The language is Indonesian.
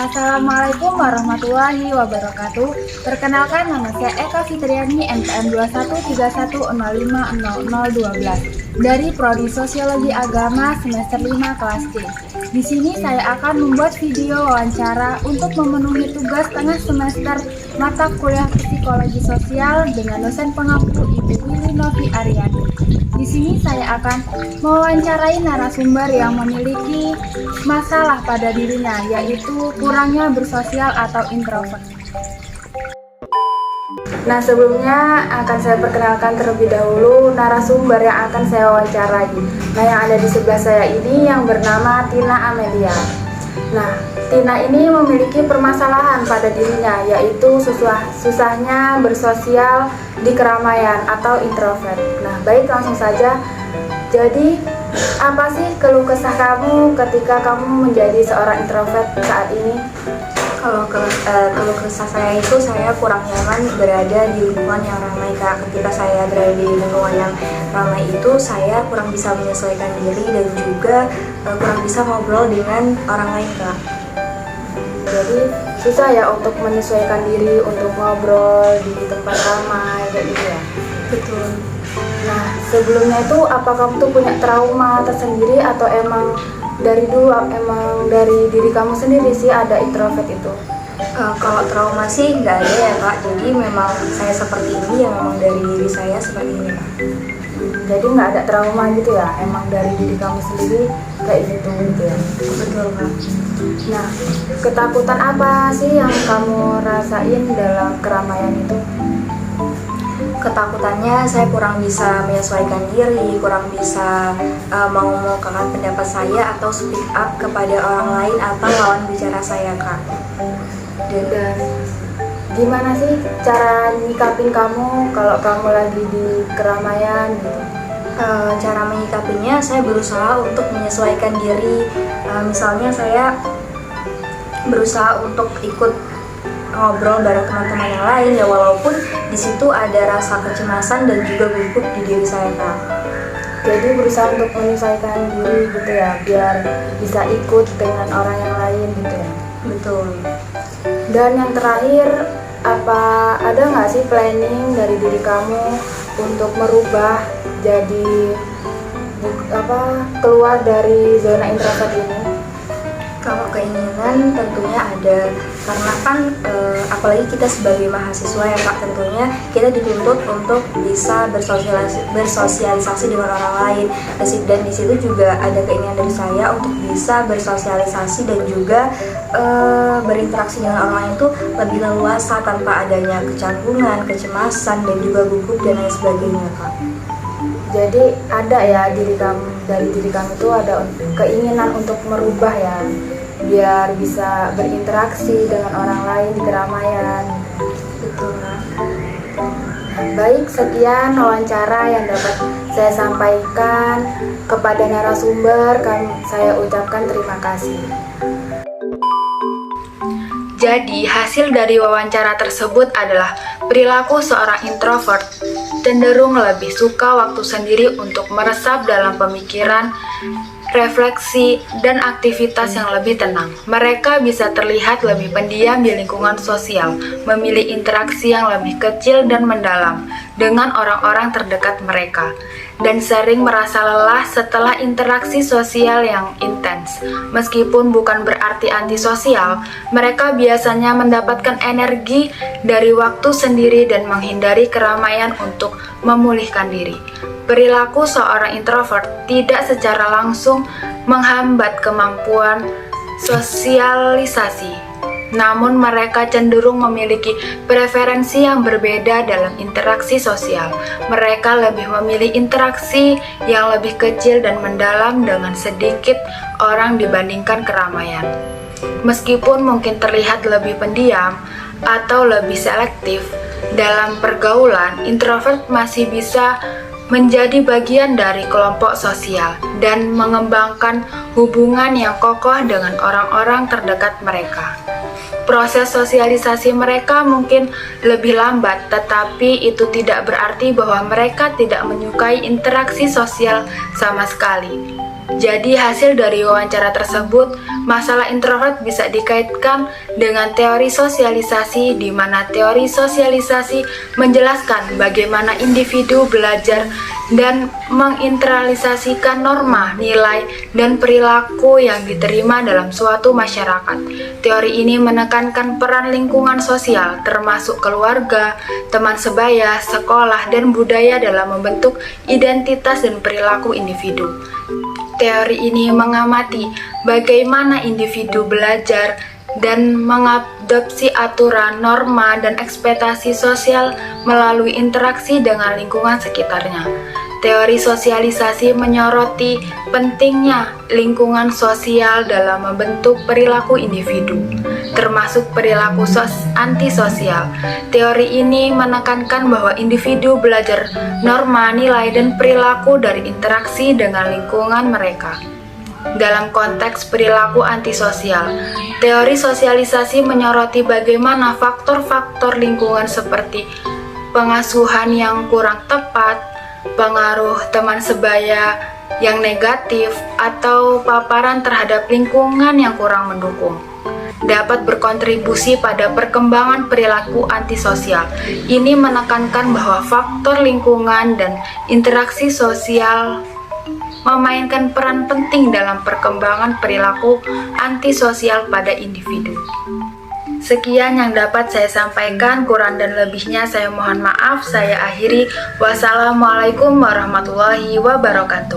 Assalamualaikum warahmatullahi wabarakatuh. Perkenalkan, nama saya Eka Fitriani, NPM 2131050012 dari Prodi Sosiologi Agama semester 5 kelas C. Di sini saya akan membuat video wawancara untuk memenuhi tugas tengah semester mata kuliah Psikologi Sosial dengan dosen pengampu Ibu Willy Novi Ariani. Di sini saya akan mewawancarai narasumber yang memiliki masalah pada dirinya, yaitu kurangnya bersosial atau introvert. Nah, sebelumnya akan saya perkenalkan terlebih dahulu narasumber yang akan saya wawancarai. Nah, yang ada di sebelah saya ini yang bernama Tina Amelia. Nah, Tina ini memiliki permasalahan pada dirinya, yaitu susahnya bersosial di keramaian atau introvert. Nah, baik, langsung saja. Jadi, apa sih keluh kesah kamu ketika kamu menjadi seorang introvert saat ini? Kalau keluh kesah saya itu, saya kurang nyaman berada di lingkungan yang ramai, Kak. Ketika saya berada di lingkungan yang ramai itu, saya kurang bisa menyesuaikan diri dan juga kurang bisa ngobrol dengan orang lain, Kak. Jadi susah ya untuk menyesuaikan diri untuk ngobrol di tempat ramai kayak gitu ya? Betul. Nah, sebelumnya itu apa kamu tuh punya trauma tersendiri atau emang dari dulu emang dari diri kamu sendiri sih ada introvert itu? Kalau trauma sih nggak ada ya, Kak. Jadi memang saya seperti ini ya, memang dari diri saya seperti ini, Kak. Jadi nggak ada trauma gitu ya? Emang dari diri kamu sendiri kayak gitu ya? Betul, Kak. Nah, ketakutan apa sih yang kamu rasain dalam keramaian itu? Ketakutannya saya kurang bisa menyesuaikan diri, kurang bisa mengungkapkan pendapat saya atau speak up kepada orang lain atau lawan bicara saya, Kak. Dan gimana sih cara nyikapin kamu kalau kamu lagi di keramaian gitu? Cara menyikapinya, saya berusaha untuk menyesuaikan diri. Misalnya saya berusaha untuk ikut ngobrol bareng teman-teman yang lain ya, walaupun di situ ada rasa kecemasan dan juga gugup di diri saya, Kak. Jadi berusaha untuk menyesuaikan diri gitu ya, biar bisa ikut dengan orang yang lain gitu ya. Betul. Dan yang terakhir, apa ada nggak sih planning dari diri kamu untuk merubah jadi keluar dari zona introvert ini? Kalau keinginan tentunya ada, karena kan apalagi kita sebagai mahasiswa ya, Kak, tentunya kita dituntut untuk bisa bersosialisasi dengan orang lain. Dan di situ juga ada keinginan dari saya untuk bisa bersosialisasi dan juga berinteraksi dengan orang lain itu lebih leluasa tanpa adanya kecanggungan, kecemasan dan juga gugup dan lain sebagainya, Kak. Jadi ada ya dari diri kamu itu ada keinginan untuk merubah ya, biar bisa berinteraksi dengan orang lain di keramaian. Betul, Kak. Baik, sekian wawancara yang dapat saya sampaikan kepada narasumber. Saya ucapkan terima kasih. Jadi, hasil dari wawancara tersebut adalah perilaku seorang introvert cenderung lebih suka waktu sendiri untuk meresap dalam pemikiran, refleksi, dan aktivitas yang lebih tenang. Mereka bisa terlihat lebih pendiam di lingkungan sosial, memilih interaksi yang lebih kecil dan mendalam dengan orang-orang terdekat mereka, dan sering merasa lelah setelah interaksi sosial yang intens. Meskipun bukan berarti antisosial, mereka biasanya mendapatkan energi dari waktu sendiri dan menghindari keramaian untuk memulihkan diri. Perilaku seorang introvert tidak secara langsung menghambat kemampuan sosialisasi, namun mereka cenderung memiliki preferensi yang berbeda dalam interaksi sosial. Mereka lebih memilih interaksi yang lebih kecil dan mendalam dengan sedikit orang dibandingkan keramaian. Meskipun mungkin terlihat lebih pendiam atau lebih selektif dalam pergaulan, introvert masih bisa menjadi bagian dari kelompok sosial dan mengembangkan hubungan yang kokoh dengan orang-orang terdekat mereka. Proses sosialisasi mereka mungkin lebih lambat, tetapi itu tidak berarti bahwa mereka tidak menyukai interaksi sosial sama sekali. Jadi hasil dari wawancara tersebut, masalah introvert bisa dikaitkan dengan teori sosialisasi, di mana teori sosialisasi menjelaskan bagaimana individu belajar dan menginternalisasikan norma, nilai, dan perilaku yang diterima dalam suatu masyarakat. Teori ini menekankan peran lingkungan sosial, termasuk keluarga, teman sebaya, sekolah, dan budaya dalam membentuk identitas dan perilaku individu. Teori ini mengamati bagaimana individu belajar dan mengadopsi aturan, norma, dan ekspektasi sosial melalui interaksi dengan lingkungan sekitarnya. Teori sosialisasi menyoroti pentingnya lingkungan sosial dalam membentuk perilaku individu, termasuk perilaku antisosial. Teori ini menekankan bahwa individu belajar norma, nilai, dan perilaku dari interaksi dengan lingkungan mereka. Dalam konteks perilaku antisosial, teori sosialisasi menyoroti bagaimana faktor-faktor lingkungan seperti pengasuhan yang kurang tepat, pengaruh teman sebaya yang negatif, atau paparan terhadap lingkungan yang kurang mendukung dapat berkontribusi pada perkembangan perilaku antisosial. Ini menekankan bahwa faktor lingkungan dan interaksi sosial memainkan peran penting dalam perkembangan perilaku antisosial pada individu. Sekian yang dapat saya sampaikan, kurang dan lebihnya saya mohon maaf. Saya akhiri. Wassalamualaikum warahmatullahi wabarakatuh.